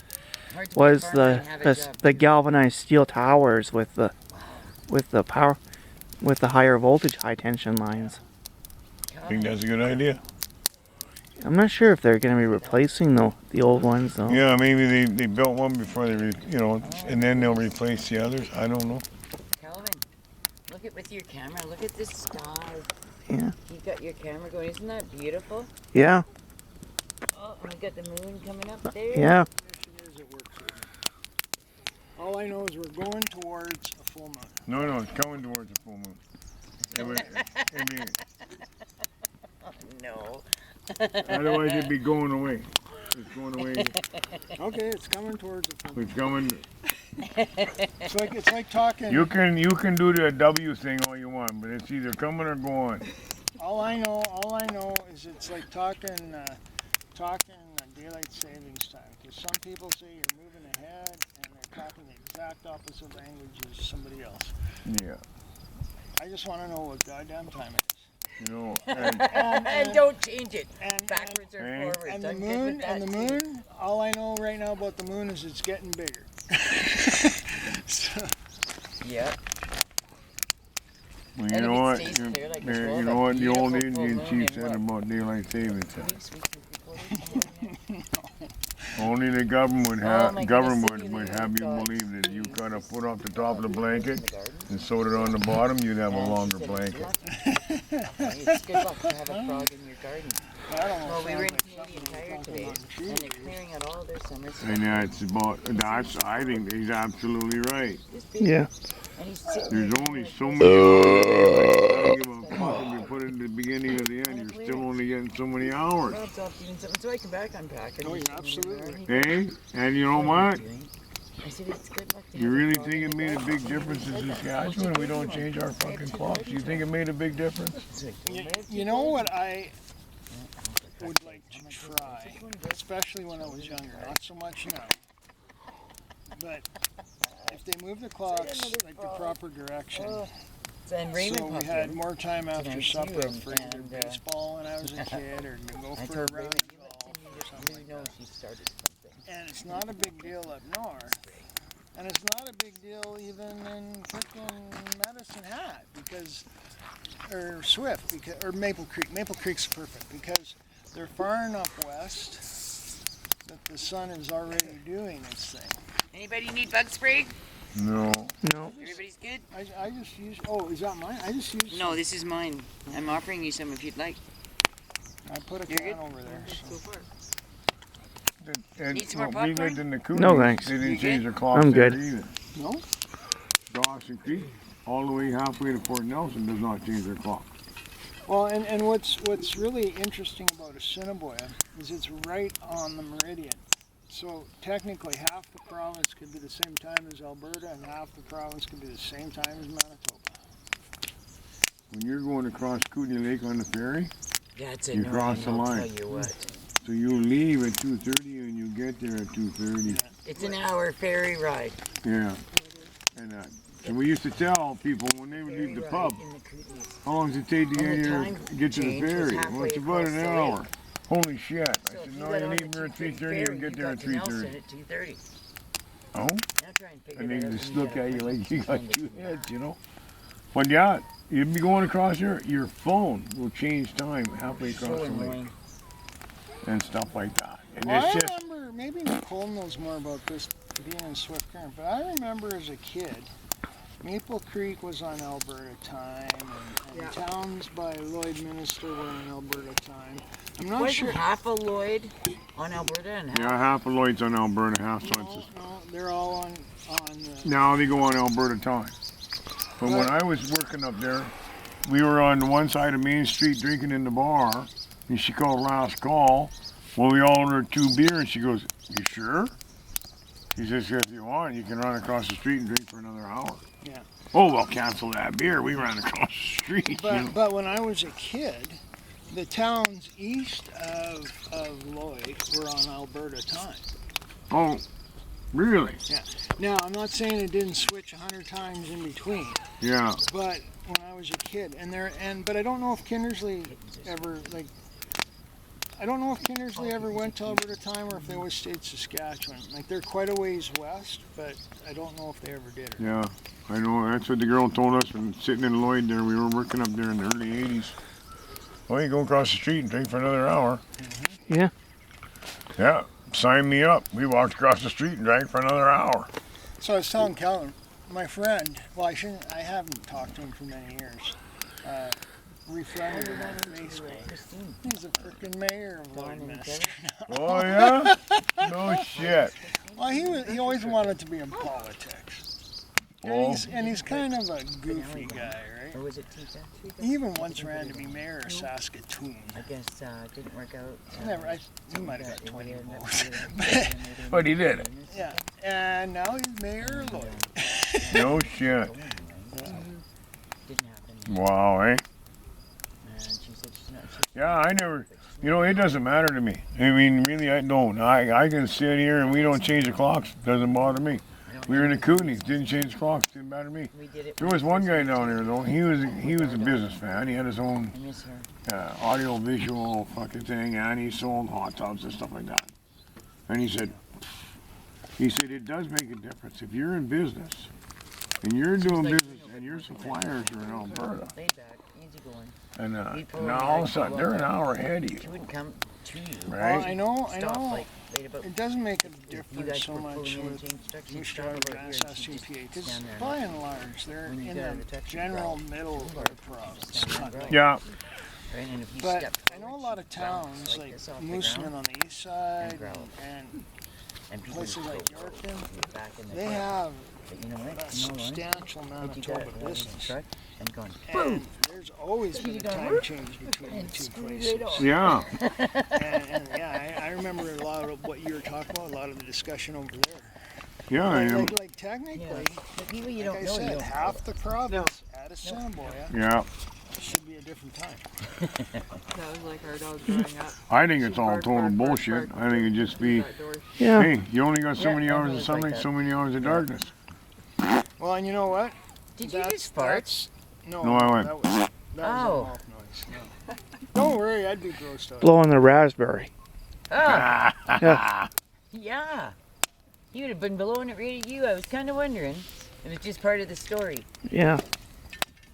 Hard to be a farmer the and have a job. the galvanized steel towers with the power with the higher voltage high tension lines. I think that's a good idea. I'm not sure if they're going to be replacing the old ones though. Yeah, maybe they built one before and then they'll replace the others. I don't know. Calvin, look at with your camera. Look at this star. Yeah. You got your camera going. Isn't that beautiful? Yeah. Oh, we got the moon coming up there. Yeah. It is, it works with me. All I know is we're going towards a full moon. No, it's coming towards the full moon. It'd be, No. otherwise it'd be going away. It's going away. Okay, it's coming towards a full moon. It's coming. It's like talking. You can do the W thing all you want, but it's either coming or going. All I know is it's like talking daylight savings time. Because some people say you're moving ahead, and they're talking the exact opposite language as somebody else. Yeah. I just want to know what goddamn time it is. You know. And, And don't change it. And, Backwards or and- forwards. and the I'm good with moon, that and the too. moon. All I know right now about the moon is it's getting bigger. So, Yep. well, And you if know it what? stays clear like this, You we'll know have a what the old beautiful full Indian moon chief in said what? about daylight savings time. 2 weeks we can record. Only the government would have my goodness, government Cindy, would we have you got believe that you gotta put off the top of the In blanket the garden. and sewed it on the bottom, you'd have a And she longer said it's blanket. lucky. It's good luck to have a frog in your garden. I don't know. Well, we were in sounds like Canadian something Tire we're today, talking about and they're trees. clearing out all their summer stuff. And that's about I think he's absolutely right. This big, Yeah. And he's sitting There's there only like so this. many hours. I don't give a fuck if you put it in the beginning or the end, you're still only getting so many hours. Rob's off doing something, so I come back unpack. Oh, yeah, absolutely. Hey? And you know what? I said, it's good luck to You have a really frog think in it the made a garden. big difference in Saskatchewan? We don't change our fucking clocks. You think it made a big difference? It's like, You know what would like to try, especially when I was younger. Not so much now. But if they move the clocks like the proper direction, And Raymond so we popped had in. more time after Tonight, supper too, for either and, baseball when I was a kid or to go I for a told round Raymond, of give it golf to me. or something You like know that. she started something. And it's not a big deal up north. And it's not a big deal even in frickin' Medicine Hat because, or Swift, because, or Maple Creek. Maple Creek's perfect because they're far enough west that the sun is already doing its thing. Anybody need bug spray? No. No. Everybody's good? I just use, oh, is that mine? I just use, No, this is mine. I'm offering you some if you'd like. I put a You're can good? over there. So. for it. And Need some more we popcorn? lived in the Coonies. No, thanks. They didn't You change good? their clocks I'm there good. either. No? Dawson Creek, all the way halfway to Fort Nelson, does not change their clock. Well, and what's really interesting about Assiniboia is it's right on the meridian. So technically half the province could be the same time as Alberta and half the province could be the same time as Manitoba. When you're going across Kootenai Lake on the ferry, That's You annoying, crossed the I'll line. tell you what. so you leave at 2:30 and you get there at 2:30. It's an hour ferry ride. Yeah. And so we used to tell people when they would leave the pub, In the Kootenays. how long does it take to And get the here, time get to the change was ferry? halfway Well, it's about across an the hour. lake. Holy shit. I So said, if you no, got you on leave the here at 3:30 ferry, and get you there got at to Nelson 3:30. at 2:30. Oh? Now try and figure And that they out just when you look got at a you person like you who's got trying to two do heads, that. you know? But yeah, you'd be going across here, your phone will change time halfway across So the lake annoying. and stuff like that. And Well, it's I just, remember, maybe Nicole knows more about this being in Swift Current, but I remember as a kid, Maple Creek was on Alberta time, and towns by Lloyd Minister were on Alberta time. I'm not Was sure. half a Lloyd on Alberta and half? yeah, half of Lloyd's on Alberta, half No, on no, they're all on the. Now they go on Alberta time. But when I was working up there, we were on one side of Main Street drinking in the bar, and she called last call. Well, we all ordered 2 beers, and she goes, "You sure?" She says, "If you want, you can run across the street and drink for another hour." Yeah. Oh, well, cancel that beer. We ran across the street. you know. But when I was a kid, the towns east of Lloyd were on Alberta time. Oh, really? Now, I'm not saying it didn't switch 100 times in between, Yeah. but when I was a kid, but I don't know if Kindersley ever, I don't know if Kindersley ever went to Alberta time or if they always stayed Saskatchewan. Like, they're quite a ways west, but I don't know if they ever did it. Yeah, I know. That's what the girl told us when sitting in Lloyd there. We were working up there in the early 80s. Well, you go across the street and drink for another hour. Yeah. Yeah, sign me up. We walked across the street and drank for another hour. So I was telling Calvin, my friend, well, I haven't talked to him for many years, refriended him on Facebook. Christine. He's a frickin' mayor of Lloyd and Minister. Oh, yeah? No shit. Well, he always wanted to be in politics. Oh, And he's kind of a goofy guy, right? Or was it Tika? He even once ran to be mayor of Saskatoon. I guess it didn't work out. He might have got 20 ended up votes. doing but he did it. Yeah, and now he's mayor of Lloyd. No shit. Didn't happen. Wow, eh? And she said she's not. Yeah, I never, it doesn't matter to me. I mean, really, I don't. I can sit here and we don't change the clocks. Doesn't bother me. We were in the Kootenays, didn't change the clocks, didn't matter to me. We did it. There was one guy down there though. He was a businessman. He had his own I miss her. audio visual fucking thing, and he sold hot tubs and stuff like that. And he said it does make a difference if you're in business and you're doing business and your suppliers are in Alberta, Laid back, easy going. and now all of a sudden they're an hour ahead of you, She wouldn't come to you. right? Well, I know. Stop like late about. It doesn't make a If you difference guys so were much pulling in and with change trucks, Moose you'd stop Drive about or here and she'd just SSCPA, because stand there and by and large, they're When you in got out the of the taxi, general you middle of Or the province. stand not there. like- Yeah, Right, and if you But step I know a forward, lot of she'd bounce towns like this off the Mooseman ground, on the east side growl. and and places people would like go Yorkton, back in the they truck. have But you know what? a You know what? substantial What you Manitoba got out of the business. truck and going, And there's always been a You got time hurt? change between the and two screwed places. it off. yeah, And yeah, I remember a lot of what you were talking about, a lot of the discussion over there. yeah, I am. Like technically, But people you like don't I know, you said, don't half the province at Assiniboia Yeah, should be a different time. That was like our dog growing up. I think it's She'd all bark, total bark, bark, bullshit. bark. I think it'd just be, That door. Yeah. hey, you only got so Yeah, many hours of everyone's like sunlight, that. so many hours of darkness. Well, and you know what? Did you just fart? No, No, I went. That was Oh. a mouth noise. No. Don't worry, I'd be grossed out. Blowing the raspberry. Oh, Yeah. yeah. You would have been blowing it right at you. I was kind of wondering. It was just part of the story. Yeah.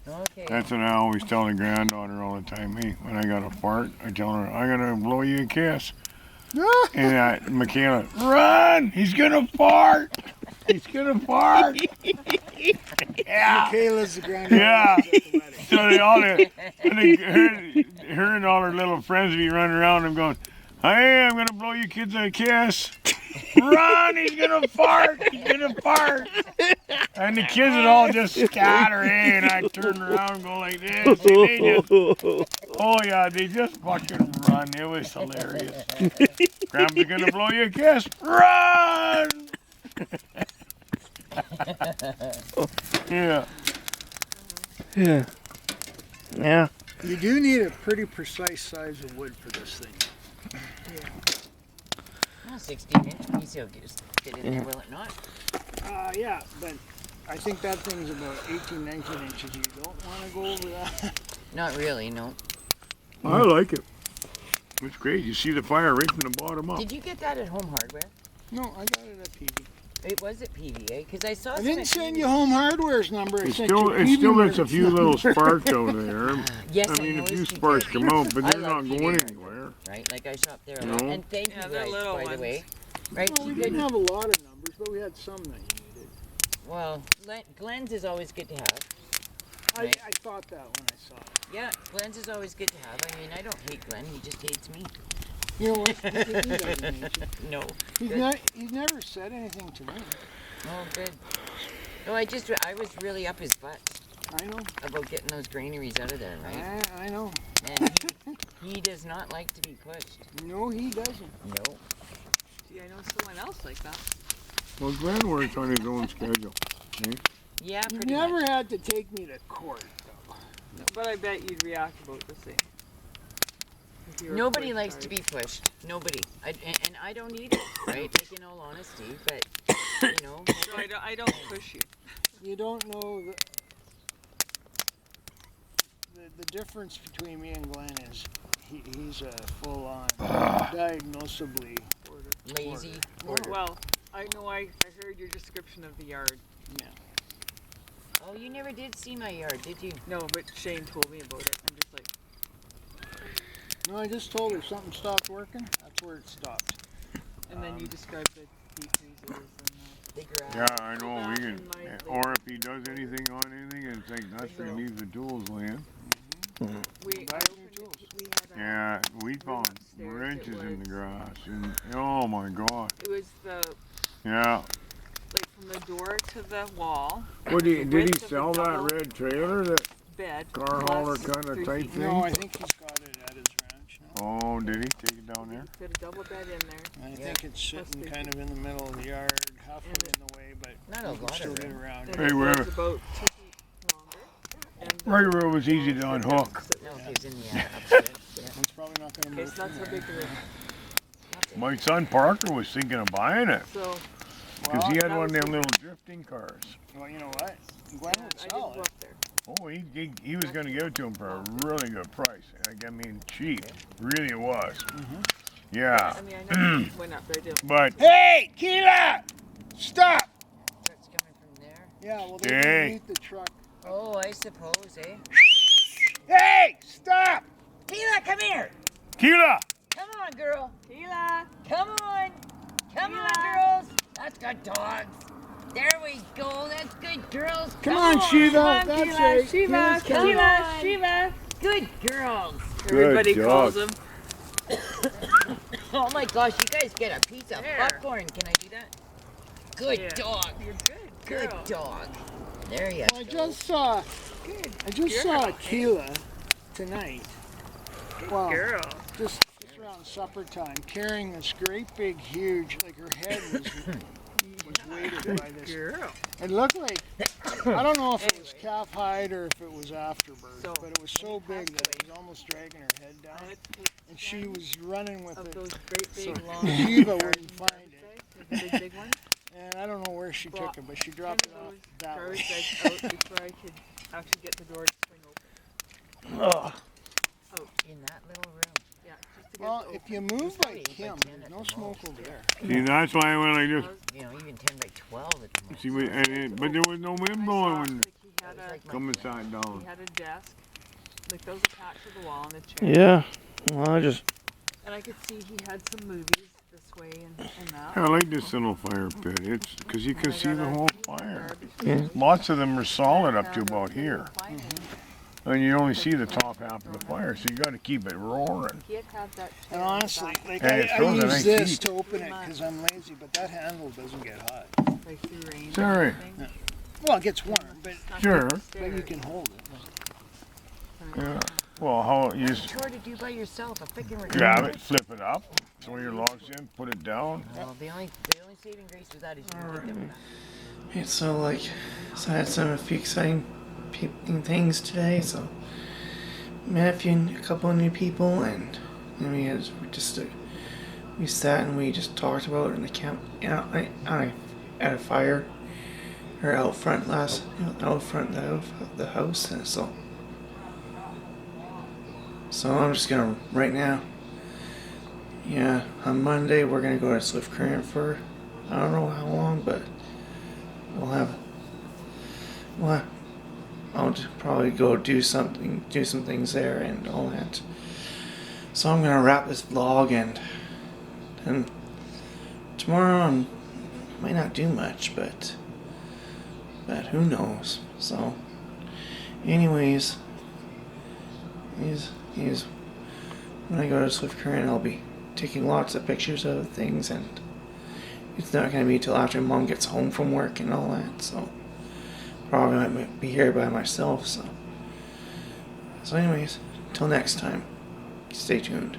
Okay. That's what I always tell the granddaughter all the time. Hey, when I got a fart, I tell her, I'm going to blow you a kiss. And Michaela, run! He's going to fart! He's going to fart! Yeah. Michaela's the granddaughter. Yeah. at the wedding. So her and all her little friends be running around and going, hey, I'm going to blow you kids a kiss. Run! He's going to fart! He's going to fart! And the kids would all just scatter, hey, and I turn around and go like this. And they just, oh yeah, they just fucking run. It was hilarious. Grandpa's going to blow you a kiss. Run! Yeah. Yeah. Yeah. You do need a pretty precise size of wood for this thing. Oh, 16-inch piece will just fit in there, will it not? Yeah, but I think that thing's about 18, 19 inches. You don't want to go over that. Not really, no. I like it. It's great. You see the fire right from the bottom up. Did you get that at Home Hardware? No, I got it at PV. It was at PVA, because I saw I some didn't at send PVA. you Home Hardware's number. I It sent still, you it still lets a PV few little number. sparks out there. Yes, I mean, a know few it's sparks PVA. come out, but I they're love not going PVA. anywhere. Right, like I shop there a You lot. know? And thank Yeah, you they're guys, little by the ones. way. Right, No, we you didn't good. have a lot of numbers, but we had some that you needed. Well, Glenn's is always good to have. I, Right. I thought that when I saw it. Yeah, Glenn's is always good to have. I mean, I don't hate Glenn, he just hates me. You know what? He doesn't hate you. No. He's never said anything to me. Oh, good. No, I was really up his butt I know. about getting those granaries out of there, right? I know. And he does not like to be pushed. No, he doesn't. No. Gee, I know someone else like that. Well, Glenn works on his own schedule. Yeah, You've pretty never much. had to take me to court, though. But I bet you'd react about the same. If you were Nobody pushed likes hard. to be pushed. Nobody. And I don't either, right? Like, in all honesty, but, you know. So I don't push you. You don't know the difference between me and Glenn is he's a full-on, diagnosably. Lazy. Well, I know I heard your description of the yard. Yeah. Oh, you never did see my yard, did you? No, but Shane told me about it. I'm just like, No, I just told her something stopped working. That's where it stopped. and then you described the decreases and The grass. Yeah, I know. We can. Back in my- Or if he does anything on anything, it's like that's where he leaves the tools laying. we Buy I new opened tools. it, we had a, Yeah, we found upstairs, wrenches it in the was- grass, and oh my god. it was the Yeah. like from the door to the wall What did he width of the sell that double- red trailer? That bed. car plus hauler kind of 3 type feet. thing? No, I think he's got it at his ranch now. Oh, did he take it down there? Fit a double bed in there. I Yeah. think it's Plus sitting 3 kind of in the middle of the yard, halfway in the way, but Not a you can lot still of get room. around And it. Hey, it where- was about 2 feet longer. And the Right where it was easy to walls were unhook. sitting No, there. he was in the upstairs. Yeah. It's probably not going to Okay, move. so that's from how big there. the room. My son Parker was thinking of buying it So because he had that one of was them the- little drifting cars. Well, you know what? Glenn I would didn't sell go it. up there. Oh, he was going to give it to him for a really good price. Like, I mean, cheap. Really it was. Yeah. I mean, I never went up there. I didn't. But Hey, Keela! Stop! Truck's coming from there. Yeah, well, they're going Hey. to meet the truck. Oh, I suppose, eh? Hey, stop! Tila, come here! Keela! Come on, girl! Tila! Come on! Come on, girls! That's good dogs! There we go! That's good girls! Come on, Shiva. That's right. Shiva, Keela's come coming. on. Shiva. Good girls! Everybody Good calls dog. him. Oh my gosh, you guys get a piece of There. popcorn. Can I do that? Good Yeah. dog! You're good. Good girl. dog! There you Well, I go. just saw Girl. Keela tonight. Wow. Girl. Just around supper time, carrying this great big huge, like her head was was weighted by this. Girl. It looked like, I don't know if it was calf hide or if it was afterbirth, So, but it was so big that it was almost dragging her head I down. had to take And she was running with of it. those great big So long Eva wouldn't find it. the big ones. And I don't know where she took Brought it, but she dropped it off that Garbage way. bags out before I could actually get the door to swing open. Ugh. In that little room. Yeah, just to get Well, it if open. you move probably like 8 by him, 10 there's at no the smoke most. over there. See, that's why I went like this. You know, even 10 by 12 at the most. See, but there was no wind blowing when Like he had It's a, like my coming sat down. he had a desk, like those attached to the wall and a chair. Yeah. Well, I just. And I could see he had some movies this way and that. I like this little fire pit. It's because you can see the whole fire. Yeah. Lots of them are solid up to about here, and you only see the top half of the fire. So you got to keep it roaring. He had that chair And honestly, like Hey, it I throws a use nice this heat. to open it because I'm lazy, but that handle doesn't get hot. like through rain. Sorry. Well, it gets warm, but Sure. you can hold it. Yeah. Well, how you just chore to do by yourself. A freaking grab it, flip it up, throw your logs in, put it down. Well, the only saving grace with that is you can get them back. Yeah, so like, so I had some few exciting things today. So met a couple of new people, and then we sat and we just talked about it in the camp, at a fire, or out front of the house, and so I'm just gonna right now. Yeah, on Monday we're gonna go to Swift Current for I don't know how long, but I'll just probably go do some things there and all that. So I'm gonna wrap this vlog, and tomorrow I might not do much, but who knows? So, anyways, when I go to Swift Current, I'll be taking lots of pictures of things, and it's not going to be till after Mom gets home from work and all that, so probably might be here by myself, so anyways, till next time, stay tuned.